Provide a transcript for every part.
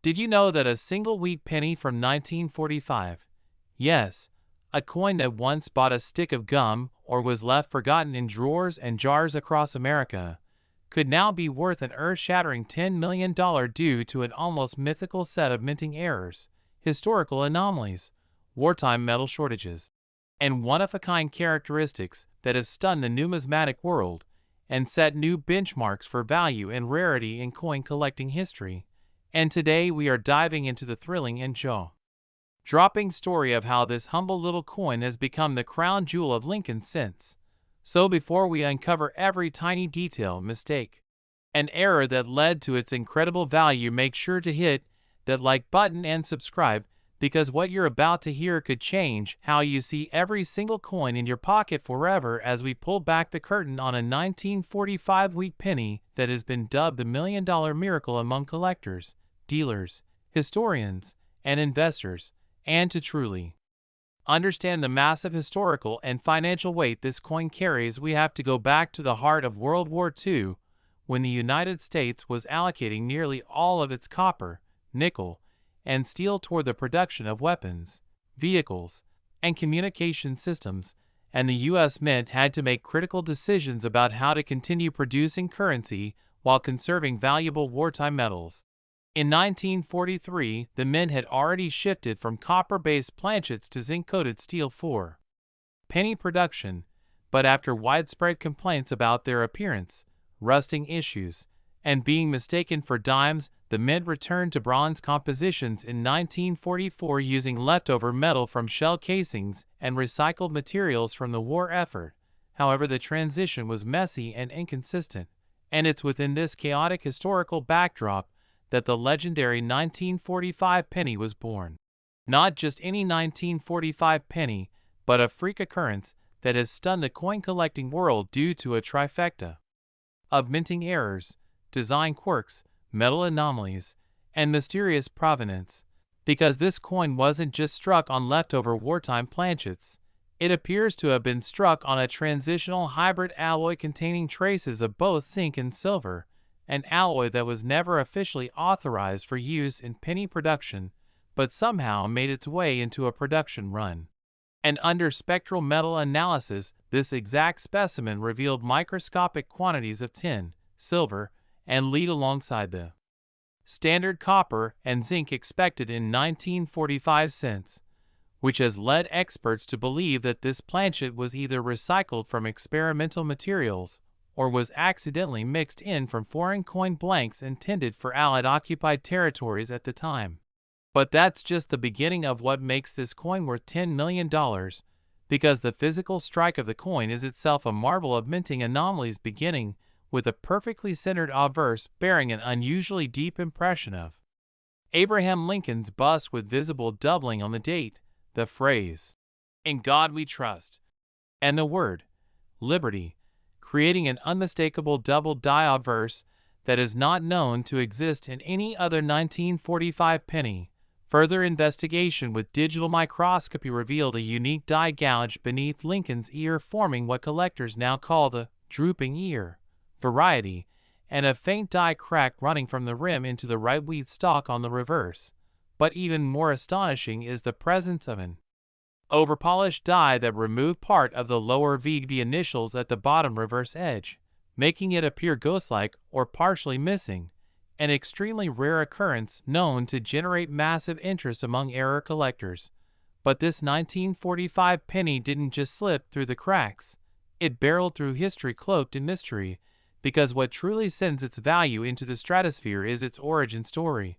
Did you know that a single wheat penny from 1945, yes, a coin that once bought a stick of gum or was left forgotten in drawers and jars across America, could now be worth an earth-shattering $10 million due to an almost mythical set of minting errors, historical anomalies, wartime metal shortages, and one-of-a-kind characteristics that have stunned the numismatic world and set new benchmarks for value and rarity in coin collecting history. And today we are diving into the thrilling and jaw-dropping story of how this humble little coin has become the crown jewel of Lincoln cents. So before we uncover every tiny detail, mistake, and error that led to its incredible value, make sure to hit that like button and subscribe, because what you're about to hear could change how you see every single coin in your pocket forever as we pull back the curtain on a 1945 wheat penny that has been dubbed the $1 million miracle among collectors, dealers, historians, and investors. And to truly understand the massive historical and financial weight this coin carries, we have to go back to the heart of World War II, when the United States was allocating nearly all of its copper, nickel, and steel toward the production of weapons, vehicles, and communication systems, and the U.S. Mint had to make critical decisions about how to continue producing currency while conserving valuable wartime metals. In 1943, the Mint had already shifted from copper-based planchets to zinc-coated steel for penny production, but after widespread complaints about their appearance, rusting issues, and being mistaken for dimes, the Mint returned to bronze compositions in 1944 using leftover metal from shell casings and recycled materials from the war effort. However, the transition was messy and inconsistent, and it's within this chaotic historical backdrop that the legendary 1945 penny was born. Not just any 1945 penny, but a freak occurrence that has stunned the coin-collecting world due to a trifecta of minting errors, design quirks, metal anomalies, and mysterious provenance. Because this coin wasn't just struck on leftover wartime planchets, it appears to have been struck on a transitional hybrid alloy containing traces of both zinc and silver, an alloy that was never officially authorized for use in penny production, but somehow made its way into a production run. And under spectral metal analysis, this exact specimen revealed microscopic quantities of tin, silver, and lead alongside the standard copper and zinc expected in 1945 cents, which has led experts to believe that this planchet was either recycled from experimental materials or was accidentally mixed in from foreign coin blanks intended for Allied-occupied territories at the time. But that's just the beginning of what makes this coin worth $10 million, because the physical strike of the coin is itself a marvel of minting anomalies, beginning with a perfectly centered obverse bearing an unusually deep impression of Abraham Lincoln's bust with visible doubling on the date, the phrase, "In God We Trust," and the word, "Liberty," creating an unmistakable double-die obverse that is not known to exist in any other 1945 penny. Further investigation with digital microscopy revealed a unique die gouge beneath Lincoln's ear, forming what collectors now call the drooping ear variety, and a faint die crack running from the rim into the right wheat stalk on the reverse. But even more astonishing is the presence of an overpolished die that removed part of the lower VB initials at the bottom reverse edge, making it appear ghost-like or partially missing, an extremely rare occurrence known to generate massive interest among error collectors. But this 1945 penny didn't just slip through the cracks, it barreled through history cloaked in mystery, because what truly sends its value into the stratosphere is its origin story.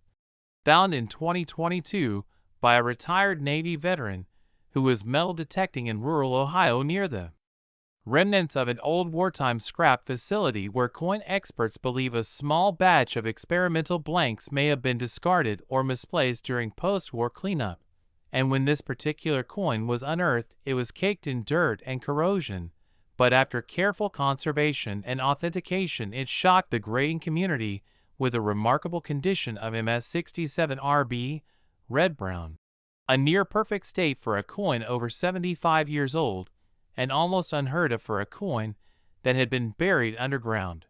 Found in 2022 by a retired Navy veteran who was metal detecting in rural Ohio near the remnants of an old wartime scrap facility where coin experts believe a small batch of experimental blanks may have been discarded or misplaced during post-war cleanup. And when this particular coin was unearthed, it was caked in dirt and corrosion. But after careful conservation and authentication, it shocked the grading community with a remarkable condition of MS67RB, red-brown, a near-perfect state for a coin over 75 years old, and almost unheard of for a coin that had been buried underground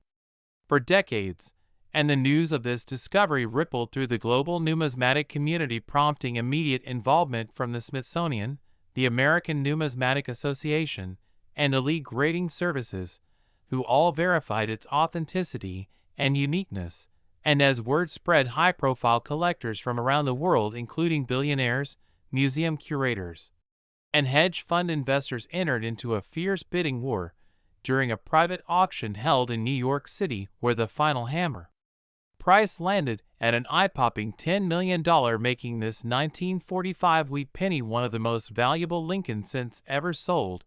for decades. and the news of this discovery rippled through the global numismatic community, prompting immediate involvement from the Smithsonian, the American Numismatic Association, and Elite Grading Services, who all verified its authenticity and uniqueness. And as word spread, high-profile collectors from around the world, including billionaires, museum curators, and hedge fund investors, entered into a fierce bidding war during a private auction held in New York City, where the final hammer price landed at an eye-popping $10 million, making this 1945 wheat penny one of the most valuable Lincoln cents ever sold,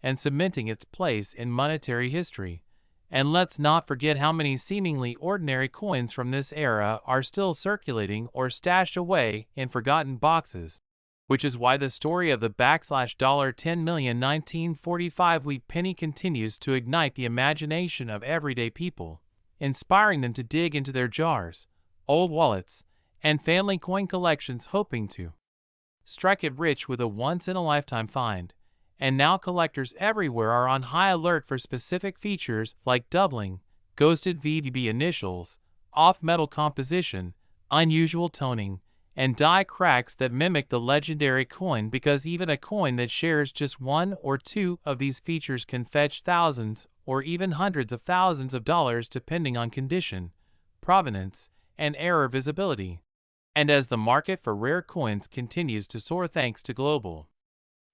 and cementing its place in monetary history. And let's not forget how many seemingly ordinary coins from this era are still circulating or stashed away in forgotten boxes, which is why the story of the $10 million 1945 wheat penny continues to ignite the imagination of everyday people, inspiring them to dig into their jars, old wallets, and family coin collections, hoping to strike it rich with a once-in-a-lifetime find. And now collectors everywhere are on high alert for specific features like doubling, ghosted VDB initials, off-metal composition, unusual toning, and die cracks that mimic the legendary coin, because even a coin that shares just one or two of these features can fetch thousands or even hundreds of thousands of dollars, depending on condition, provenance, and error visibility. And as the market for rare coins continues to soar thanks to global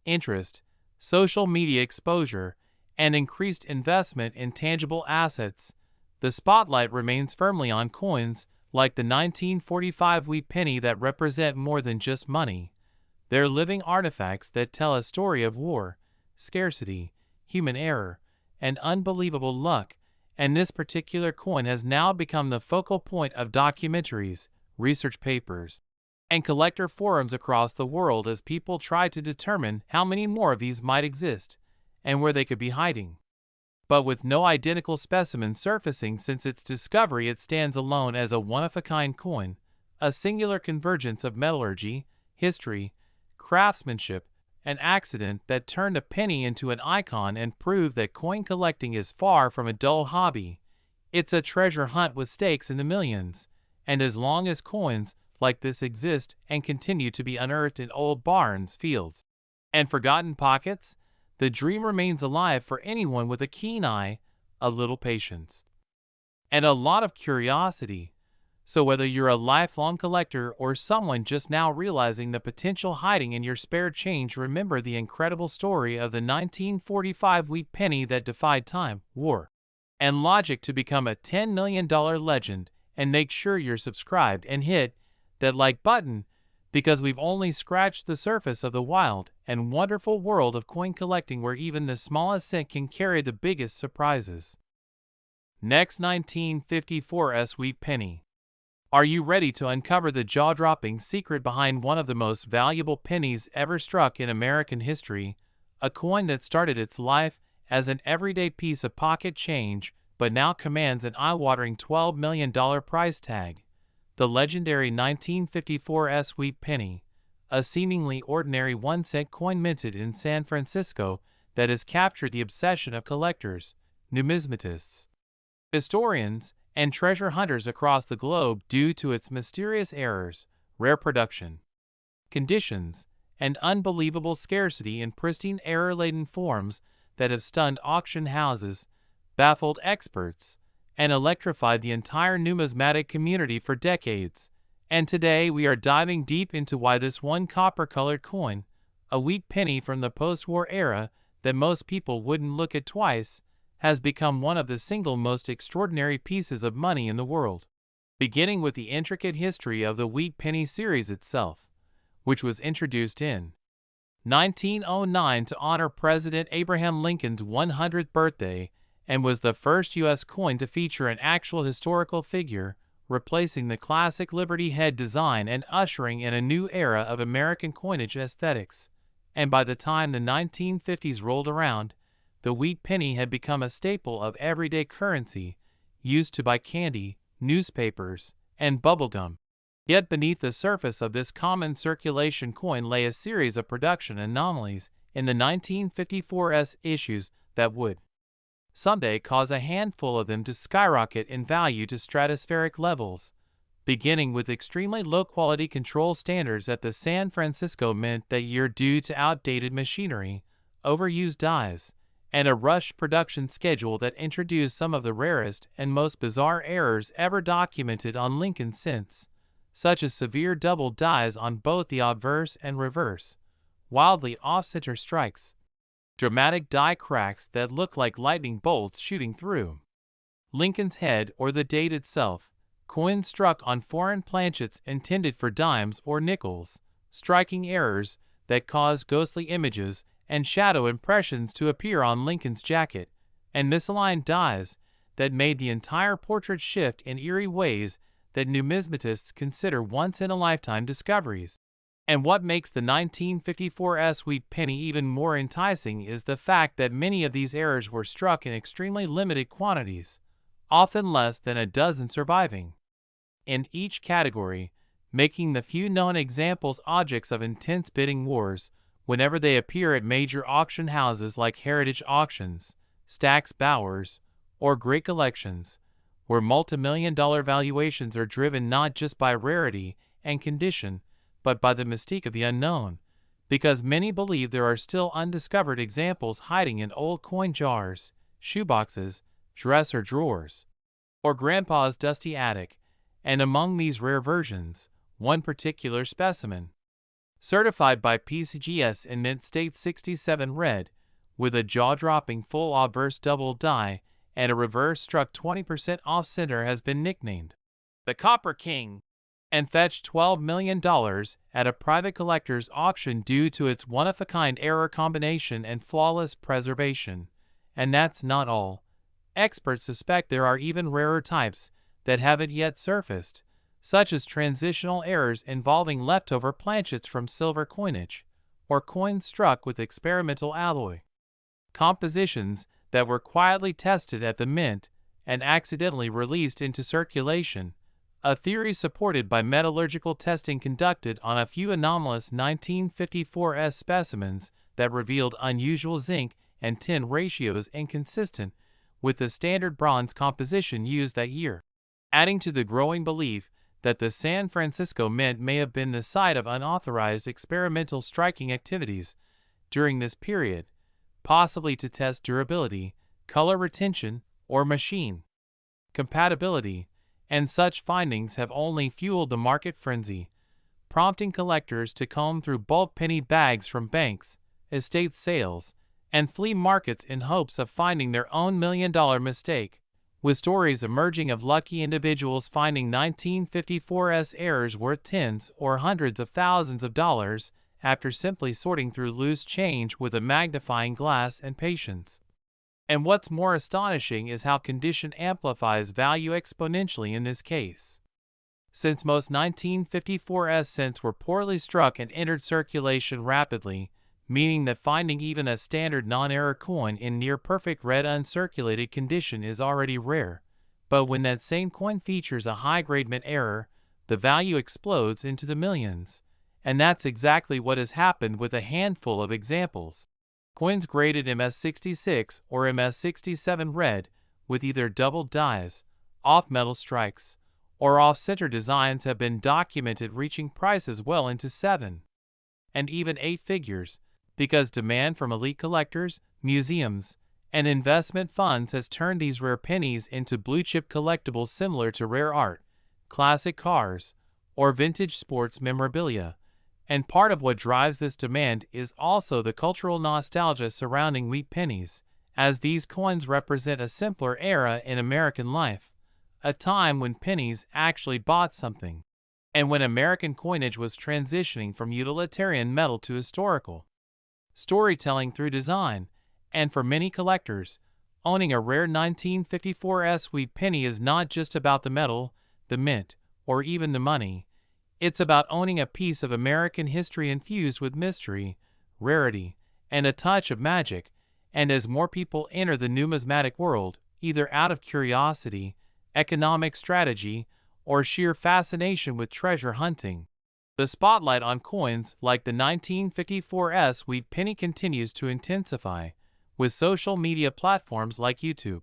interest, social media exposure, and increased investment in tangible assets, the spotlight remains firmly on coins like the 1945 wheat penny that represent more than just money. They're living artifacts that tell a story of war, scarcity, human error, and unbelievable luck, and this particular coin has now become the focal point of documentaries, research papers, and collector forums across the world as people try to determine how many more of these might exist and where they could be hiding. But with no identical specimen surfacing since its discovery, it stands alone as a one-of-a-kind coin, a singular convergence of metallurgy, history, craftsmanship, and accident that turned a penny into an icon and proved that coin collecting is far from a dull hobby. It's a treasure hunt with stakes in the millions, and as long as coins like this exist and continue to be unearthed in old barns, fields, and forgotten pockets, the dream remains alive for anyone with a keen eye, a little patience, and a lot of curiosity. So whether you're a lifelong collector or someone just now realizing the potential hiding in your spare change, remember the incredible story of the 1945 wheat penny that defied time, war, and logic to become a $10 million legend. And make sure you're subscribed and hit that like button, because we've only scratched the surface of the wild and wonderful world of coin collecting, where even the smallest cent can carry the biggest surprises. Next, 1954 wheat penny. Are you ready to uncover the jaw-dropping secret behind one of the most valuable pennies ever struck in American history, a coin that started its life as an everyday piece of pocket change but now commands an eye-watering $12 million price tag? The legendary 1954 wheat penny, a seemingly ordinary 1-cent coin minted in San Francisco that has captured the obsession of collectors, numismatists, historians, and treasure hunters across the globe due to its mysterious errors, rare production conditions, and unbelievable scarcity in pristine error-laden forms that have stunned auction houses, baffled experts, and electrified the entire numismatic community for decades. And today we are diving deep into why this one copper-colored coin, a wheat penny from the post-war era that most people wouldn't look at twice, has become one of the single most extraordinary pieces of money in the world. Beginning with the intricate history of the wheat penny series itself, which was introduced in 1909 to honor President Abraham Lincoln's 100th birthday, and was the first U.S. coin to feature an actual historical figure, replacing the classic Liberty head design and ushering in a new era of American coinage aesthetics. And by the time the 1950s rolled around, the wheat penny had become a staple of everyday currency, used to buy candy, newspapers, and bubblegum. Yet beneath the surface of this common circulation coin lay a series of production anomalies in the 1954 issues that would someday cause a handful of them to skyrocket in value to stratospheric levels. Beginning with extremely low-quality control standards at the San Francisco Mint that year due to outdated machinery, overused dies, and a rushed production schedule that introduced some of the rarest and most bizarre errors ever documented on Lincoln since, such as severe double dies on both the obverse and reverse, wildly off-center strikes, dramatic die cracks that look like lightning bolts shooting through Lincoln's head or the date itself, coins struck on foreign planchets intended for dimes or nickels, striking errors that caused ghostly images and shadow impressions to appear on Lincoln's jacket, and misaligned dies that made the entire portrait shift in eerie ways that numismatists consider once-in-a-lifetime discoveries. And what makes the 1954 sweet penny even more enticing is the fact that many of these errors were struck in extremely limited quantities, often less than a dozen surviving in each category, making the few known examples objects of intense bidding wars whenever they appear at major auction houses like Heritage Auctions, Stack's Bowers, or Great Collections, where multi-million-dollar valuations are driven not just by rarity and condition, but by the mystique of the unknown, because many believe there are still undiscovered examples hiding in old coin jars, shoeboxes, dresser drawers, or Grandpa's dusty attic. And among these rare versions, one particular specimen, certified by PCGS in Mint State 67 red, with a jaw-dropping full obverse double die and a reverse struck 20% off-center, has been nicknamed the Copper King and fetched $12 million at a private collector's auction due to its one-of-a-kind error combination and flawless preservation. And that's not all. Experts suspect there are even rarer types that haven't yet surfaced, such as transitional errors involving leftover planchets from silver coinage, or coins struck with experimental alloy compositions that were quietly tested at the mint and accidentally released into circulation, a theory supported by metallurgical testing conducted on a few anomalous 1954 specimens that revealed unusual zinc and tin ratios inconsistent with the standard bronze composition used that year, adding to the growing belief that the San Francisco Mint may have been the site of unauthorized experimental striking activities during this period, possibly to test durability, color retention, or machine compatibility, and such findings have only fueled the market frenzy, prompting collectors to comb through bulk penny bags from banks, estate sales, and flea markets in hopes of finding their own million-dollar mistake, with stories emerging of lucky individuals finding 1954's errors worth tens or hundreds of thousands of dollars after simply sorting through loose change with a magnifying glass and patience. And what's more astonishing is how condition amplifies value exponentially in this case. Since most 1954 cents were poorly struck and entered circulation rapidly, meaning that finding even a standard non-error coin in near-perfect red uncirculated condition is already rare. But when that same coin features a high-grade mint error, the value explodes into the millions. And that's exactly what has happened with a handful of examples. Coins graded MS66 or MS67 red, with either double dies, off-metal strikes, or off-center designs have been documented reaching prices well into 7 and even 8 figures, because demand from elite collectors, museums, and investment funds has turned these rare pennies into blue-chip collectibles similar to rare art, classic cars, or vintage sports memorabilia. And part of what drives this demand is also the cultural nostalgia surrounding wheat pennies, as these coins represent a simpler era in American life, a time when pennies actually bought something, and when American coinage was transitioning from utilitarian metal to historical storytelling through design. And for many collectors, owning a rare 1954 sweet penny is not just about the metal, the mint, or even the money. It's about owning a piece of American history infused with mystery, rarity, and a touch of magic. And as more people enter the numismatic world, either out of curiosity, economic strategy, or sheer fascination with treasure hunting, the spotlight on coins like the 1954 sweet penny continues to intensify, with social media platforms like YouTube,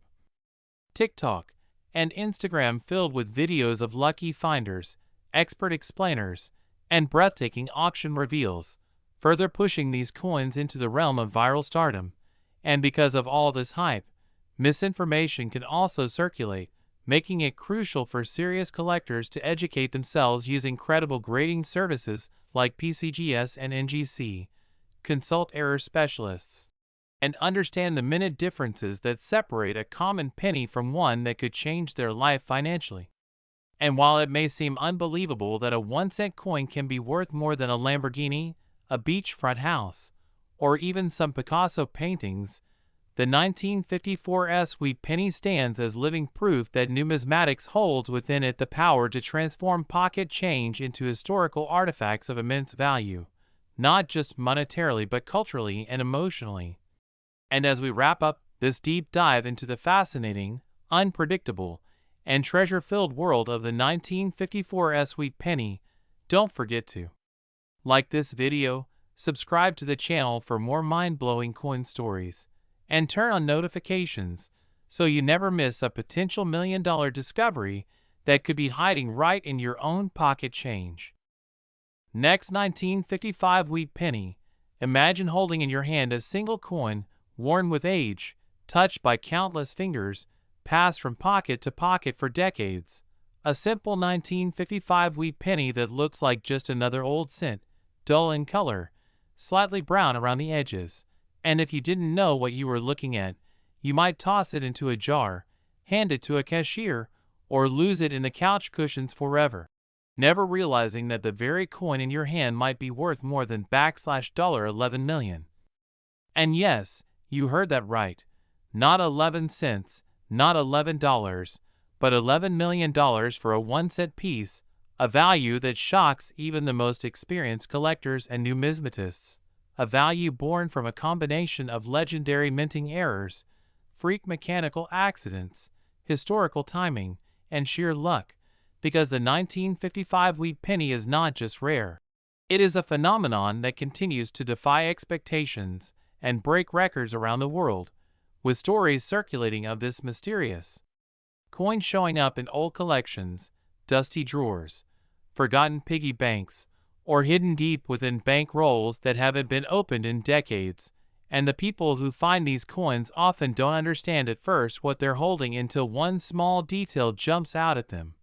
TikTok, and Instagram filled with videos of lucky finders, expert explainers, and breathtaking auction reveals, further pushing these coins into the realm of viral stardom. And because of all this hype, misinformation can also circulate, making it crucial for serious collectors to educate themselves using credible grading services like PCGS and NGC, consult error specialists, and understand the minute differences that separate a common penny from one that could change their life financially. And while it may seem unbelievable that a 1-cent coin can be worth more than a Lamborghini, a beachfront house, or even some Picasso paintings, the 1954 sweet penny stands as living proof that numismatics holds within it the power to transform pocket change into historical artifacts of immense value, not just monetarily but culturally and emotionally. And as we wrap up this deep dive into the fascinating, unpredictable, and treasure-filled world of the 1954 sweet penny, don't forget to like this video, subscribe to the channel for more mind-blowing coin stories, and turn on notifications so you never miss a potential million-dollar discovery that could be hiding right in your own pocket change. Next, 1955 wheat penny. Imagine holding in your hand a single coin worn with age, touched by countless fingers, passed from pocket to pocket for decades. A simple 1955 wheat penny that looks like just another old cent, dull in color, slightly brown around the edges. And if you didn't know what you were looking at, you might toss it into a jar, hand it to a cashier, or lose it in the couch cushions forever, never realizing that the very coin in your hand might be worth more than $11 million. And yes, you heard that right. Not 11 cents, not $11, but $11 million for a 1-cent piece, a value that shocks even the most experienced collectors and numismatists. A value born from a combination of legendary minting errors, freak mechanical accidents, historical timing, and sheer luck, because the 1955 wheat penny is not just rare. It is a phenomenon that continues to defy expectations and break records around the world, with stories circulating of this mysterious coin showing up in old collections, dusty drawers, forgotten piggy banks, or hidden deep within bank rolls that haven't been opened in decades, and the people who find these coins often don't understand at first what they're holding until one small detail jumps out at them.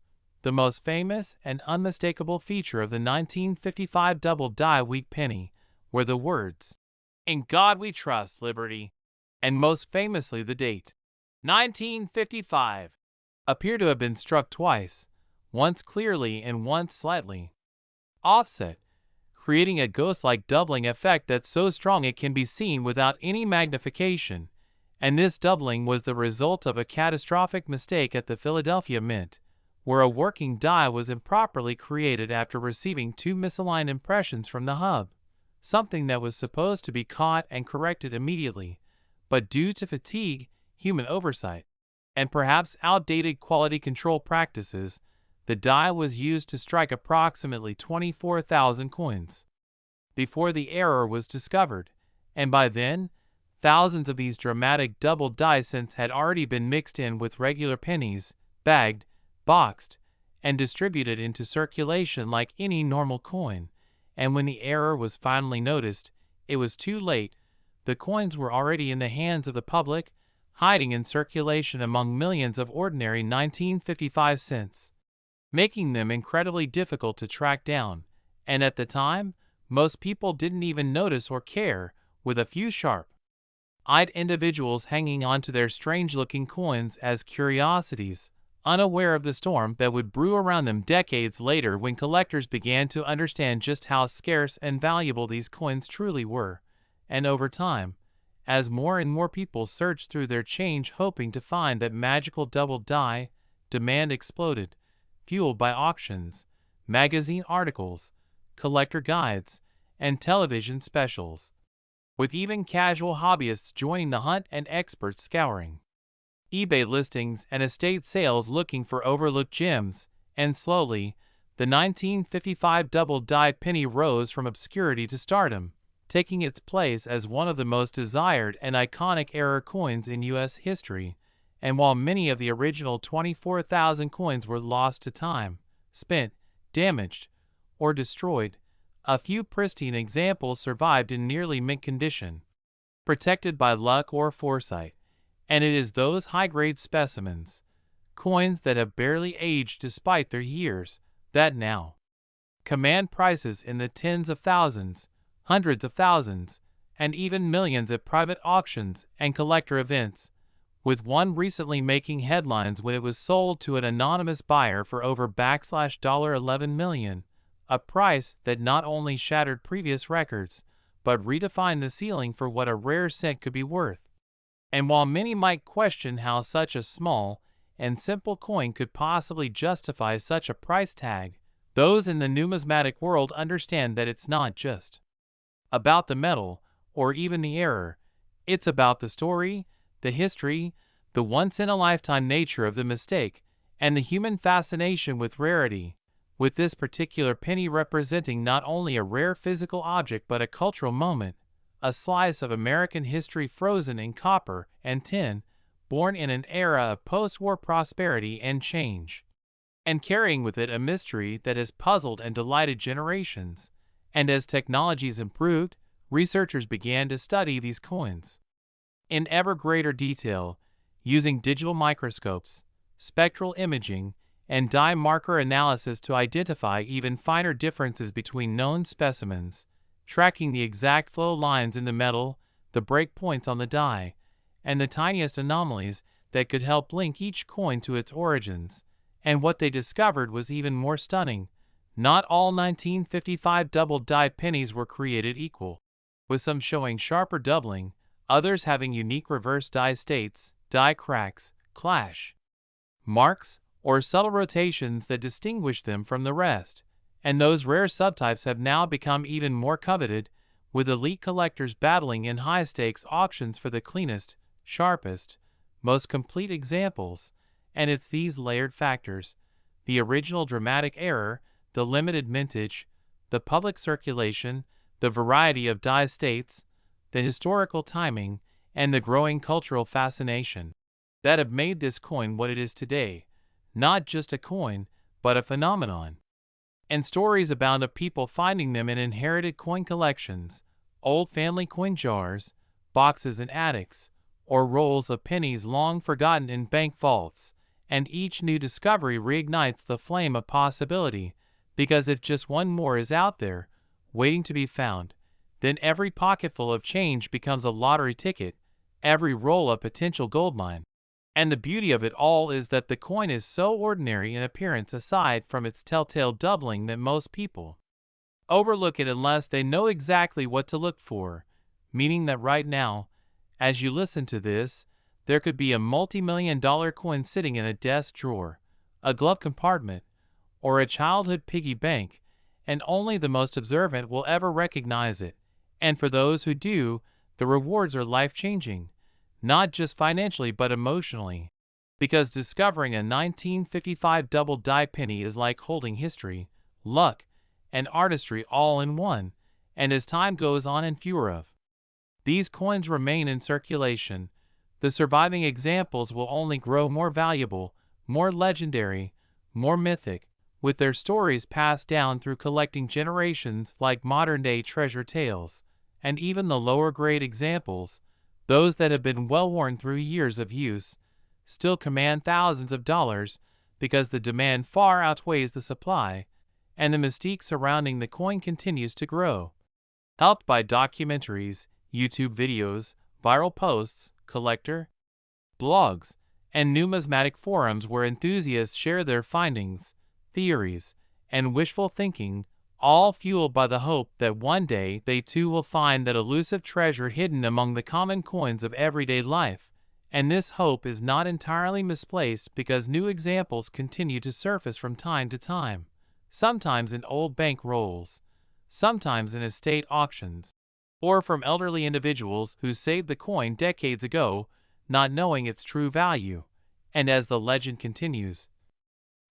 The most famous and unmistakable feature of the 1955 double-die wheat penny were the words, "In God we trust, Liberty," and most famously the date, 1955, appear to have been struck twice, once clearly and once slightly offset, creating a ghost-like doubling effect that's so strong it can be seen without any magnification, and this doubling was the result of a catastrophic mistake at the Philadelphia Mint, where a working die was improperly created after receiving two misaligned impressions from the hub, something that was supposed to be caught and corrected immediately, but due to fatigue, human oversight, and perhaps outdated quality control practices, the die was used to strike approximately 24,000 coins before the error was discovered, and by then, thousands of these dramatic double die cents had already been mixed in with regular pennies, bagged, boxed, and distributed into circulation like any normal coin, and when the error was finally noticed, it was too late. The coins were already in the hands of the public, hiding in circulation among millions of ordinary 1955 cents, making them incredibly difficult to track down, and at the time, most people didn't even notice or care, with a few sharp-eyed individuals hanging onto their strange-looking coins as curiosities, unaware of the storm that would brew around them decades later when collectors began to understand just how scarce and valuable these coins truly were, and over time, as more and more people searched through their change hoping to find that magical double die, demand exploded, fueled by auctions, magazine articles, collector guides, and television specials, with even casual hobbyists joining the hunt and experts scouring eBay listings and estate sales looking for overlooked gems, and slowly, the 1955 double-die penny rose from obscurity to stardom, taking its place as one of the most desired and iconic era coins in U.S. history. And while many of the original 24,000 coins were lost to time, spent, damaged, or destroyed, a few pristine examples survived in nearly mint condition, protected by luck or foresight. And it is those high-grade specimens, coins that have barely aged despite their years, that now command prices in the tens of thousands, hundreds of thousands, and even millions at private auctions and collector events, with one recently making headlines when it was sold to an anonymous buyer for over $11 million, a price that not only shattered previous records, but redefined the ceiling for what a rare cent could be worth. And while many might question how such a small and simple coin could possibly justify such a price tag, those in the numismatic world understand that it's not just about the metal or even the error. It's about the story, the history, the once-in-a-lifetime nature of the mistake, and the human fascination with rarity, with this particular penny representing not only a rare physical object but a cultural moment, a slice of American history frozen in copper and tin, born in an era of post-war prosperity and change, and carrying with it a mystery that has puzzled and delighted generations. And as technologies improved, researchers began to study these coins in ever greater detail, using digital microscopes, spectral imaging, and dye marker analysis to identify even finer differences between known specimens, tracking the exact flow lines in the metal, the break points on the die, and the tiniest anomalies that could help link each coin to its origins. And what they discovered was even more stunning. Not all 1955 double-die pennies were created equal, with some showing sharper doubling, others having unique reverse die states, die cracks, clash marks, or subtle rotations that distinguish them from the rest. And those rare subtypes have now become even more coveted, with elite collectors battling in high-stakes auctions for the cleanest, sharpest, most complete examples. And it's these layered factors, the original dramatic error, the limited mintage, the public circulation, the variety of die states, the historical timing, and the growing cultural fascination, that have made this coin what it is today. Not just a coin, but a phenomenon. And stories abound of people finding them in inherited coin collections, old family coin jars, boxes in attics, or rolls of pennies long forgotten in bank vaults. And each new discovery reignites the flame of possibility, because if just one more is out there, waiting to be found, then every pocketful of change becomes a lottery ticket, every roll a potential goldmine. And the beauty of it all is that the coin is so ordinary in appearance aside from its telltale doubling that most people overlook it unless they know exactly what to look for, meaning that right now, as you listen to this, there could be a multi-million-dollar coin sitting in a desk drawer, a glove compartment, or a childhood piggy bank, and only the most observant will ever recognize it. And for those who do, the rewards are life-changing, not just financially but emotionally, because discovering a 1955 double-die penny is like holding history, luck, and artistry all in one. And as time goes on and fewer of these coins remain in circulation, the surviving examples will only grow more valuable, more legendary, more mythic, with their stories passed down through collecting generations like modern-day treasure tales. And even the lower-grade examples, those that have been well-worn through years of use, still command thousands of dollars because the demand far outweighs the supply, and the mystique surrounding the coin continues to grow. Helped by documentaries, YouTube videos, viral posts, collector blogs, and numismatic forums where enthusiasts share their findings, theories, and wishful thinking, all fueled by the hope that one day they too will find that elusive treasure hidden among the common coins of everyday life. And this hope is not entirely misplaced because new examples continue to surface from time to time, sometimes in old bank rolls, sometimes in estate auctions, or from elderly individuals who saved the coin decades ago, not knowing its true value. And as the legend continues,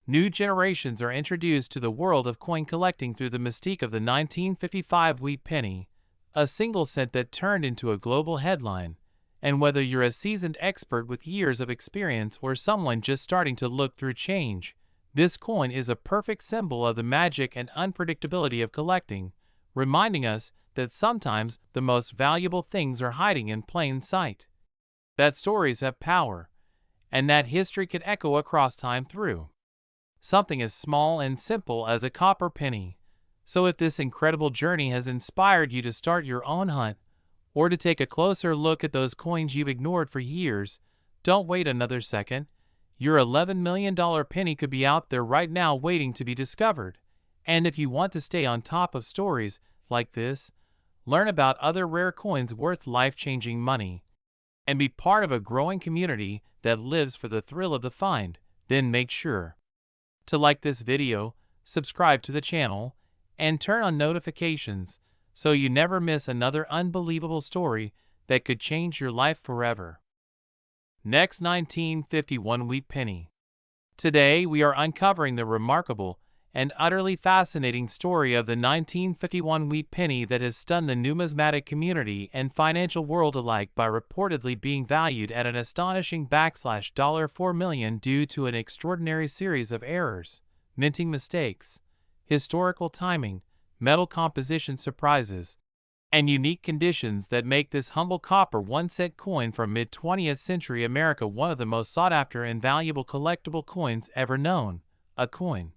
new generations are introduced to the world of coin collecting through the mystique of the 1955 wheat penny, a single cent that turned into a global headline. And whether you're a seasoned expert with years of experience or someone just starting to look through change, this coin is a perfect symbol of the magic and unpredictability of collecting, reminding us that sometimes the most valuable things are hiding in plain sight. That stories have power, and that history can echo across time through something as small and simple as a copper penny. So if this incredible journey has inspired you to start your own hunt, or to take a closer look at those coins you've ignored for years, don't wait another second. Your $11 million penny could be out there right now waiting to be discovered. And if you want to stay on top of stories like this, learn about other rare coins worth life-changing money, and be part of a growing community that lives for the thrill of the find, then make sure to like this video, subscribe to the channel, and turn on notifications so you never miss another unbelievable story that could change your life forever. Next, 1951 wheat penny. Today we are uncovering the remarkable and utterly fascinating story of the 1951 wheat penny that has stunned the numismatic community and financial world alike by reportedly being valued at an astonishing $4 million due to an extraordinary series of errors, minting mistakes, historical timing, metal composition surprises, and unique conditions that make this humble copper 1-cent coin from mid-20th century America one of the most sought-after and valuable collectible coins ever known, a coin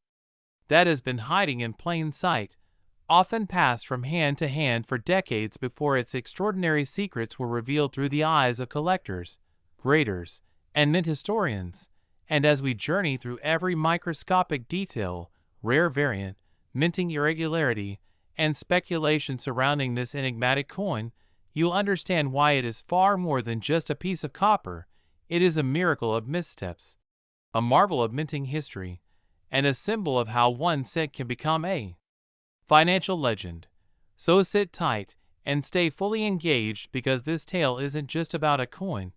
that has been hiding in plain sight, often passed from hand to hand for decades before its extraordinary secrets were revealed through the eyes of collectors, graders, and mint historians. And as we journey through every microscopic detail, rare variant, minting irregularity, and speculation surrounding this enigmatic coin, you'll understand why it is far more than just a piece of copper. It is a miracle of missteps, a marvel of minting history, and a symbol of how 1 cent can become a financial legend. So sit tight and stay fully engaged, because this tale isn't just about a coin,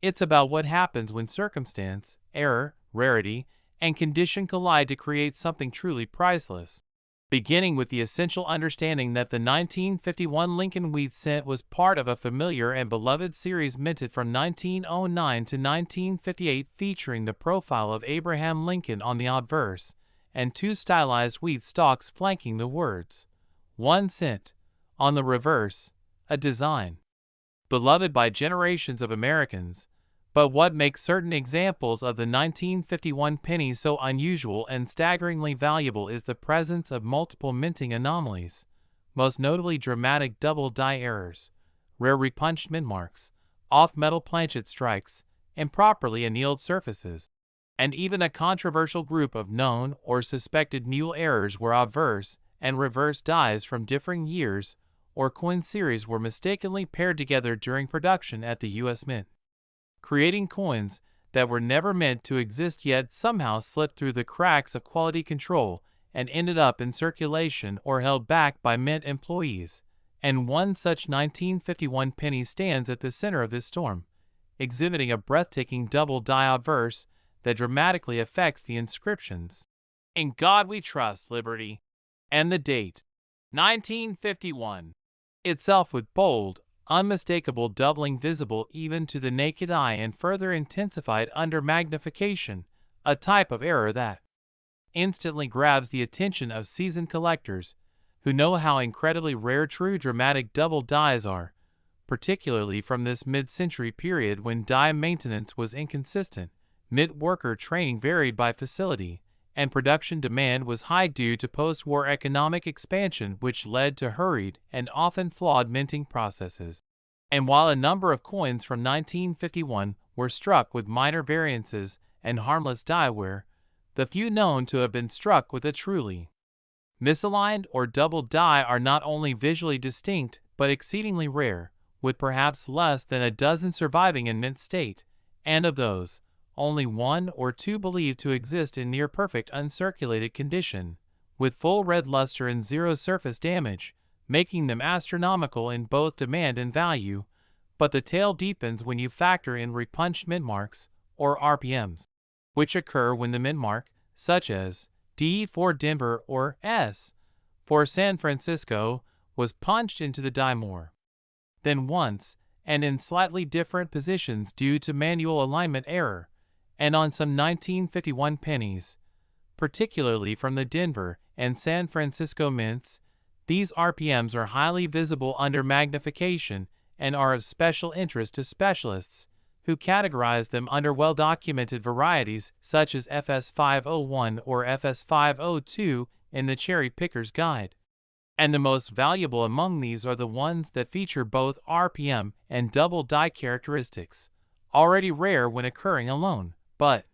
it's about what happens when circumstance, error, rarity, and condition collide to create something truly priceless. Beginning with the essential understanding that the 1951 Lincoln wheat cent was part of a familiar and beloved series minted from 1909 to 1958, featuring the profile of Abraham Lincoln on the obverse, and 2 stylized wheat stalks flanking the words, 1 cent, on the reverse, a design beloved by generations of Americans. But what makes certain examples of the 1951 penny so unusual and staggeringly valuable is the presence of multiple minting anomalies, most notably dramatic double die errors, rare repunched mint marks, off-metal planchet strikes, improperly annealed surfaces, and even a controversial group of known or suspected mule errors where obverse and reverse dies from differing years or coin series were mistakenly paired together during production at the U.S. Mint, creating coins that were never meant to exist yet somehow slipped through the cracks of quality control and ended up in circulation or held back by mint employees. And one such 1951 penny stands at the center of this storm, exhibiting a breathtaking double die obverse that dramatically affects the inscriptions, "In God We Trust, Liberty," and the date, 1951, itself, with bold, unmistakable doubling visible even to the naked eye and further intensified under magnification, a type of error that instantly grabs the attention of seasoned collectors who know how incredibly rare true dramatic double dies are, particularly from this mid-century period when die maintenance was inconsistent, mint worker training varied by facility, and production demand was high due to post-war economic expansion, which led to hurried and often flawed minting processes. And while a number of coins from 1951 were struck with minor variances and harmless die wear, the few known to have been struck with a truly misaligned or double die are not only visually distinct but exceedingly rare, with perhaps less than a dozen surviving in mint state, and of those, only 1 or 2 believed to exist in near-perfect uncirculated condition, with full red luster and 0 surface damage, making them astronomical in both demand and value. But the tale deepens when you factor in repunched mint marks, or RPMs, which occur when the mint mark, such as D for Denver or S for San Francisco, was punched into the die more than once, and in slightly different positions due to manual alignment error, and on some 1951 pennies, particularly from the Denver and San Francisco mints, these RPMs are highly visible under magnification and are of special interest to specialists, who categorize them under well-documented varieties such as FS501 or FS502 in the Cherry Picker's Guide. And the most valuable among these are the ones that feature both RPM and double die characteristics, already rare when occurring alone, but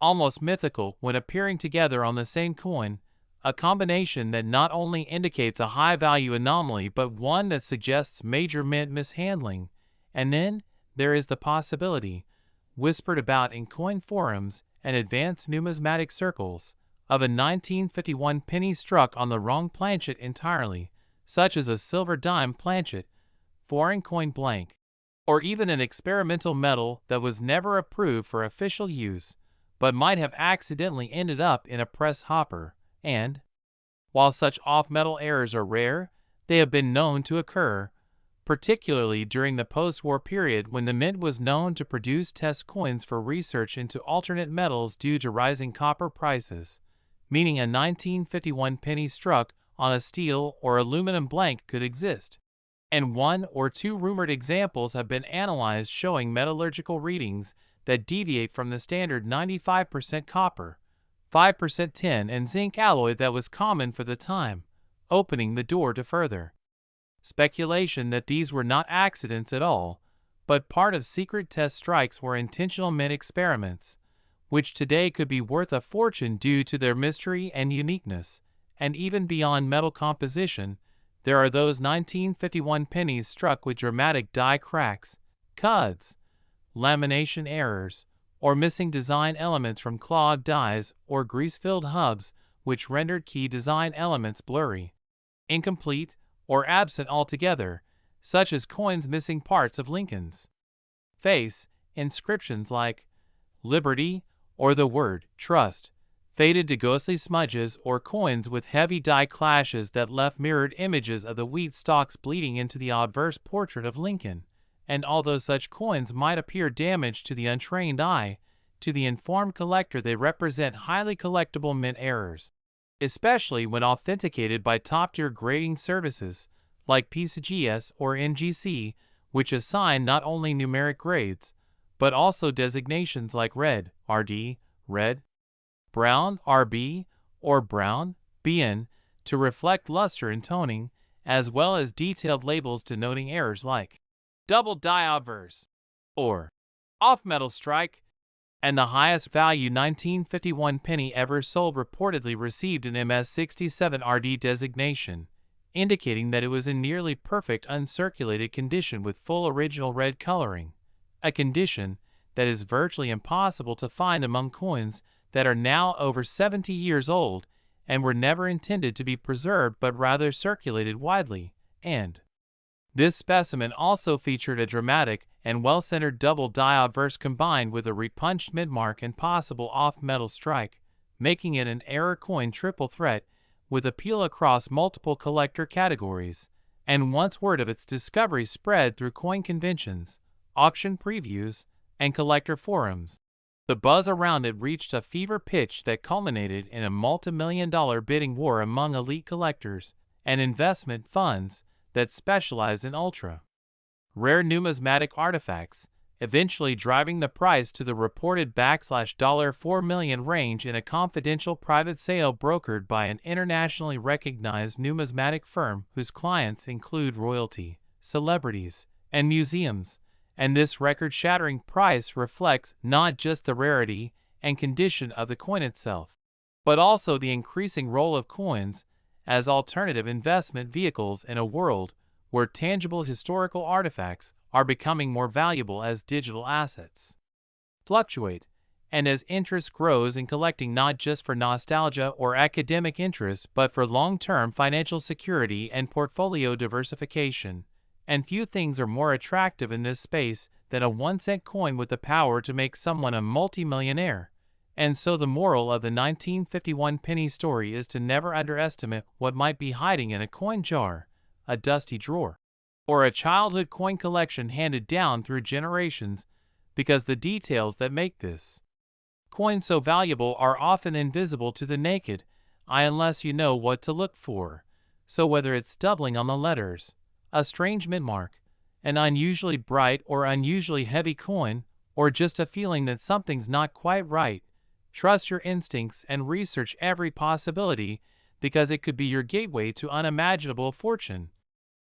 almost mythical when appearing together on the same coin, a combination that not only indicates a high-value anomaly but one that suggests major mint mishandling. And then there is the possibility, whispered about in coin forums and advanced numismatic circles, of a 1951 penny struck on the wrong planchet entirely, such as a silver dime planchet, foreign coin blank, or even an experimental metal that was never approved for official use, but might have accidentally ended up in a press hopper. And, while such off-metal errors are rare, they have been known to occur, particularly during the post-war period when the mint was known to produce test coins for research into alternate metals due to rising copper prices, meaning a 1951 penny struck on a steel or aluminum blank could exist. And one or two rumored examples have been analyzed showing metallurgical readings that deviate from the standard 95% copper, 5% tin and zinc alloy that was common for the time, opening the door to further speculation that these were not accidents at all, but part of secret test strikes or intentional mint experiments, which today could be worth a fortune due to their mystery and uniqueness. And even beyond metal composition, there are those 1951 pennies struck with dramatic die cracks, cuds, lamination errors, or missing design elements from clogged dies or grease-filled hubs, which rendered key design elements blurry, incomplete, or absent altogether, such as coins missing parts of Lincoln's face, inscriptions like Liberty or the word Trust, faded to ghostly smudges, or coins with heavy die clashes that left mirrored images of the wheat stalks bleeding into the obverse portrait of Lincoln. And although such coins might appear damaged to the untrained eye, to the informed collector they represent highly collectible mint errors, especially when authenticated by top-tier grading services like PCGS or NGC, which assign not only numeric grades, but also designations like red, RD, red, brown, RB, or brown, BN, to reflect luster and toning, as well as detailed labels denoting errors like double die obverse, or off-metal strike. And the highest value 1951 penny ever sold reportedly received an MS67 RD designation, indicating that it was in nearly perfect uncirculated condition with full original red coloring, a condition that is virtually impossible to find among coins that are now over 70 years old and were never intended to be preserved but rather circulated widely. And this specimen also featured a dramatic and well-centered double die obverse combined with a repunched midmark and possible off-metal strike, making it an error coin triple threat with appeal across multiple collector categories. And once word of its discovery spread through coin conventions, auction previews, and collector forums, the buzz around it reached a fever pitch that culminated in a multi-million-dollar bidding war among elite collectors and investment funds that specialize in ultra-rare numismatic artifacts, eventually driving the price to the reported $4 million range in a confidential private sale brokered by an internationally recognized numismatic firm whose clients include royalty, celebrities, and museums. And this record-shattering price reflects not just the rarity and condition of the coin itself, but also the increasing role of coins as alternative investment vehicles in a world where tangible historical artifacts are becoming more valuable as digital assets fluctuate, and as interest grows in collecting not just for nostalgia or academic interest but for long-term financial security and portfolio diversification. And few things are more attractive in this space than a 1-cent coin with the power to make someone a multimillionaire. And so the moral of the 1951 penny story is to never underestimate what might be hiding in a coin jar, a dusty drawer, or a childhood coin collection handed down through generations, because the details that make this coin so valuable are often invisible to the naked eye unless you know what to look for. So whether it's doubling on the letters, a strange mint mark, an unusually bright or unusually heavy coin, or just a feeling that something's not quite right, trust your instincts and research every possibility, because it could be your gateway to unimaginable fortune.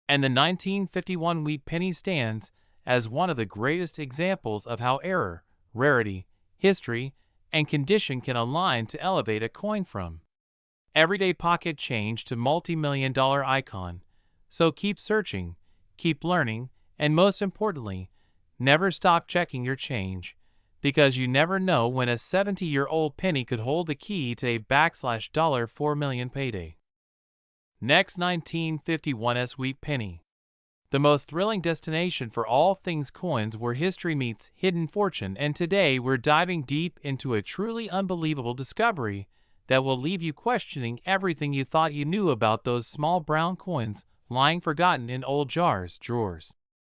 And the 1951 wheat penny stands as one of the greatest examples of how error, rarity, history, and condition can align to elevate a coin from everyday pocket change to multi-million-dollar icon. So keep searching, keep learning, and most importantly, never stop checking your change, because you never know when a 70-year-old penny could hold the key to a $4 million payday. Next, 1951's wheat penny. The most thrilling destination for all things coins where history meets hidden fortune, and today we're diving deep into a truly unbelievable discovery that will leave you questioning everything you thought you knew about those small brown coins lying forgotten in old jars, drawers,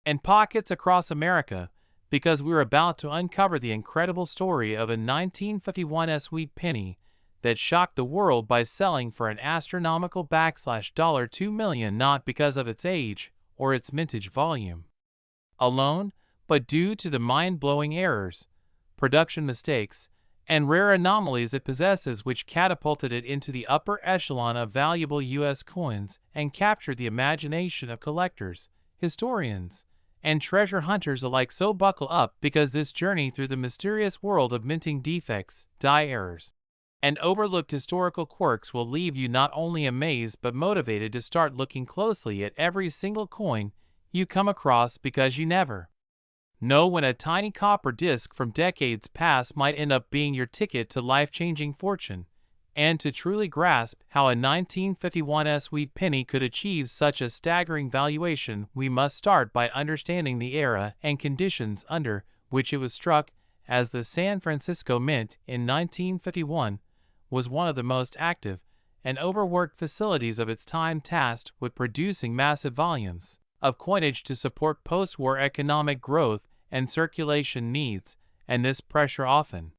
and pockets across America, because we're about to uncover the incredible story of a 1951's wheat penny that shocked the world by selling for an astronomical $2 million, not because of its age or its mintage volume alone, but due to the mind-blowing errors, production mistakes, and rare anomalies it possesses, which catapulted it into the upper echelon of valuable U.S. coins and captured the imagination of collectors, historians, and treasure hunters alike. So buckle up, because this journey through the mysterious world of minting defects, die errors, and overlooked historical quirks will leave you not only amazed but motivated to start looking closely at every single coin you come across, because you never know when a tiny copper disc from decades past might end up being your ticket to life-changing fortune. And to truly grasp how a 1951's wheat penny could achieve such a staggering valuation, we must start by understanding the era and conditions under which it was struck, as the San Francisco Mint in 1951 was one of the most active and overworked facilities of its time, tasked with producing massive volumes of coinage to support post-war economic growth and circulation needs, and this pressure often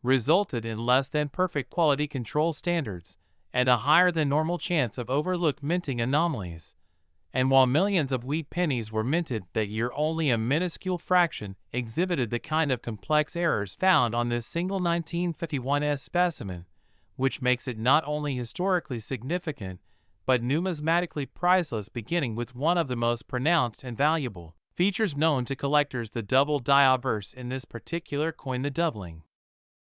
resulted in less than perfect quality control standards and a higher than normal chance of overlooked minting anomalies. And while millions of wheat pennies were minted that year, only a minuscule fraction exhibited the kind of complex errors found on this single 1951's specimen, which makes it not only historically significant but numismatically priceless, beginning with one of the most pronounced and valuable features known to collectors. The double die obverse in this particular coin, the doubling,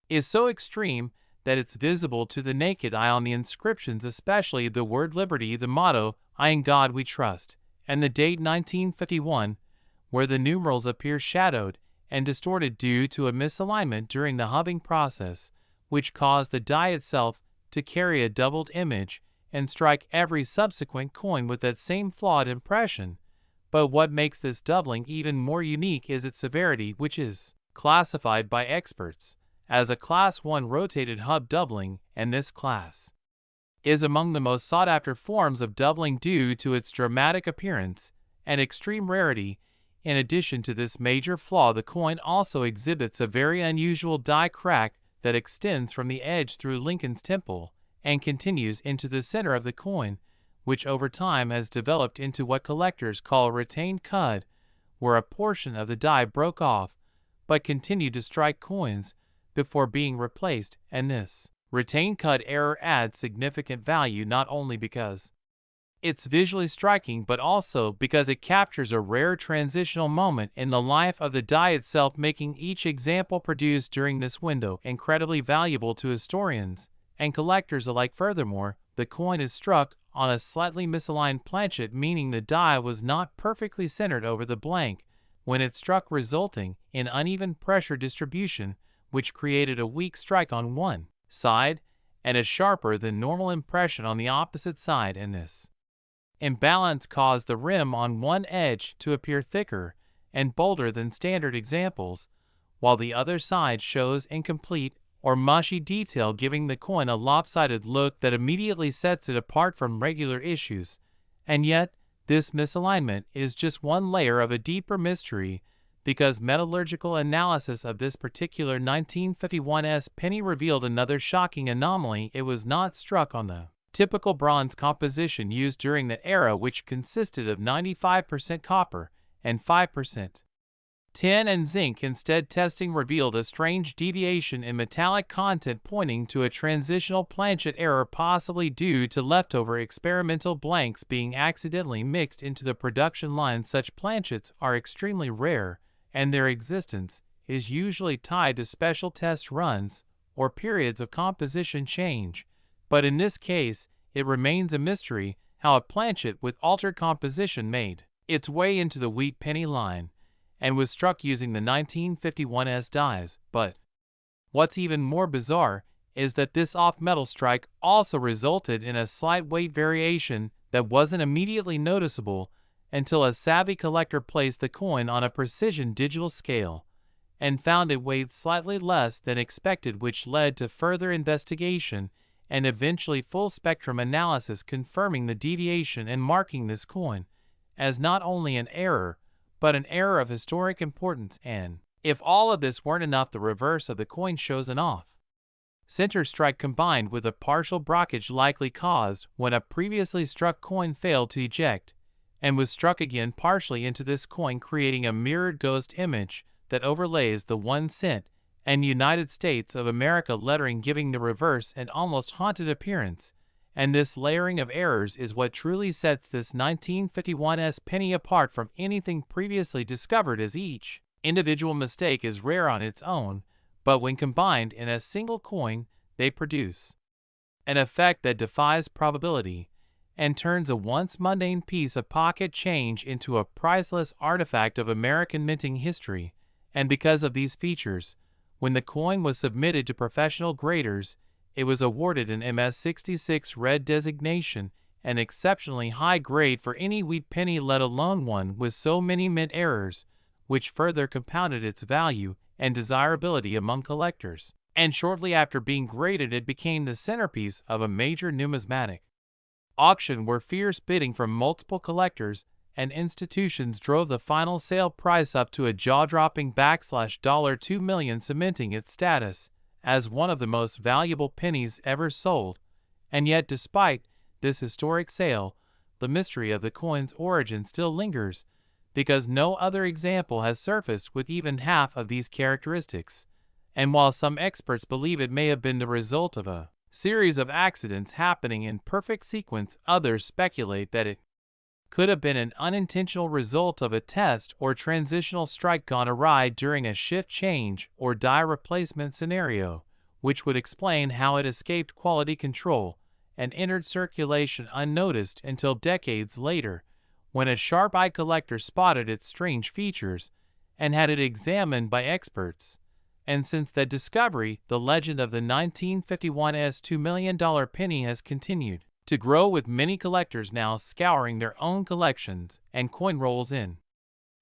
is so extreme that it's visible to the naked eye on the inscriptions, especially the word liberty, the motto, "I in God we trust," and the date 1951, where the numerals appear shadowed and distorted due to a misalignment during the hubbing process, which caused the die itself to carry a doubled image and strike every subsequent coin with that same flawed impression. But what makes this doubling even more unique is its severity, which is classified by experts as a Class 1 rotated hub doubling, and this class is among the most sought-after forms of doubling due to its dramatic appearance and extreme rarity. In addition to this major flaw, the coin also exhibits a very unusual die crack that extends from the edge through Lincoln's temple and continues into the center of the coin, which over time has developed into what collectors call retained cud, where a portion of the die broke off but continued to strike coins before being replaced. And this retained cud error adds significant value, not only because it's visually striking but also because it captures a rare transitional moment in the life of the die itself, making each example produced during this window incredibly valuable to historians and collectors alike. Furthermore, the coin is struck on a slightly misaligned planchet, meaning the die was not perfectly centered over the blank when it struck, resulting in uneven pressure distribution, which created a weak strike on one side and a sharper than normal impression on the opposite side, and this imbalance caused the rim on one edge to appear thicker and bolder than standard examples, while the other side shows incomplete or mushy detail, giving the coin a lopsided look that immediately sets it apart from regular issues. And yet, This misalignment is just one layer of a deeper mystery, because metallurgical analysis of this particular 1951's penny revealed another shocking anomaly. It was not struck on the typical bronze composition used during that era, which consisted of 95% copper and 5% tin and zinc. Instead, testing revealed a strange deviation in metallic content, pointing to a transitional planchet error, possibly due to leftover experimental blanks being accidentally mixed into the production line. Such planchets are extremely rare, and their existence is usually tied to special test runs or periods of composition change. But in this case, it remains a mystery how a planchet with altered composition made its way into the wheat penny line and was struck using the 1951's dies. But what's even more bizarre is that this off-metal strike also resulted in a slight weight variation that wasn't immediately noticeable until a savvy collector placed the coin on a precision digital scale and found it weighed slightly less than expected, which led to further investigation and eventually full-spectrum analysis, confirming the deviation and marking this coin as not only an error, but an error of historic importance. And if all of this weren't enough, the reverse of the coin shows an off-center strike combined with a partial blockage likely caused when a previously struck coin failed to eject and was struck again partially into this coin, creating a mirrored ghost image that overlays the 1 cent and United States of America lettering, giving the reverse an almost haunted appearance. And this layering of errors is what truly sets this 1951's penny apart from anything previously discovered, as each individual mistake is rare on its own, but when combined in a single coin, they produce an effect that defies probability and turns a once mundane piece of pocket change into a priceless artifact of American minting history. And because of these features, when the coin was submitted to professional graders, it was awarded an MS-66 red designation, an exceptionally high grade for any wheat penny, let alone one with so many mint errors, which further compounded its value and desirability among collectors. And shortly after being graded, it became the centerpiece of a major numismatic auction where fierce bidding from multiple collectors and institutions drove the final sale price up to a jaw-dropping $2 million, cementing its status as one of the most valuable pennies ever sold. And yet, despite this historic sale, the mystery of the coin's origin still lingers, because no other example has surfaced with even half of these characteristics. And while some experts believe it may have been the result of a series of accidents happening in perfect sequence, others speculate that it could have been an unintentional result of a test or transitional strike gone awry during a shift change or die replacement scenario, which would explain how it escaped quality control and entered circulation unnoticed until decades later, when a sharp-eyed collector spotted its strange features and had it examined by experts. And since that discovery, the legend of the 1951's $2 million penny has continued to grow, with many collectors now scouring their own collections and coin rolls in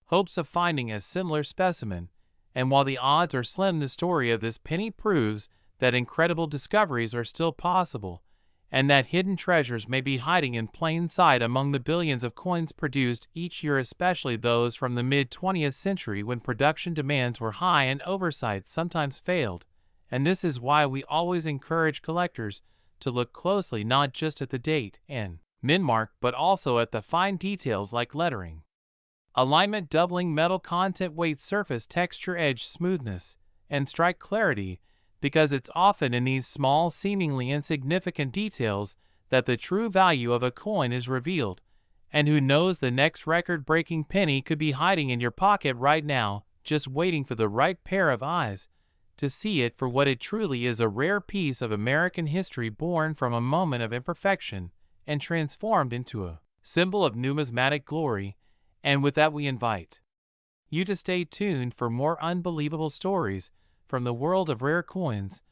hopes of finding a similar specimen. And while the odds are slim, the story of this penny proves that incredible discoveries are still possible, and that hidden treasures may be hiding in plain sight among the billions of coins produced each year, especially those from the mid-20th century, when production demands were high and oversight sometimes failed. And this is why we always encourage collectors to look closely not just at the date and mint mark, but also at the fine details like lettering, alignment, doubling, metal content, weight, surface texture, edge smoothness, and strike clarity, because it's often in these small, seemingly insignificant details that the true value of a coin is revealed. And who knows, the next record-breaking penny could be hiding in your pocket right now, just waiting for the right pair of eyes to see it for what it truly is, a rare piece of American history born from a moment of imperfection and transformed into a symbol of numismatic glory. And with that, we invite you to stay tuned for more unbelievable stories from the world of rare coins,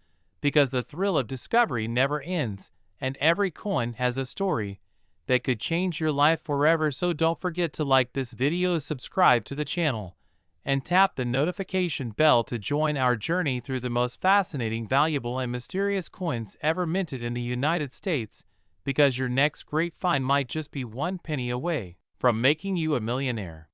because the thrill of discovery never ends, and every coin has a story that could change your life forever. So don't forget to like this video, subscribe to the channel, and tap the notification bell to join our journey through the most fascinating, valuable, and mysterious coins ever minted in the United States, because your next great find might just be one penny away. from making you a millionaire.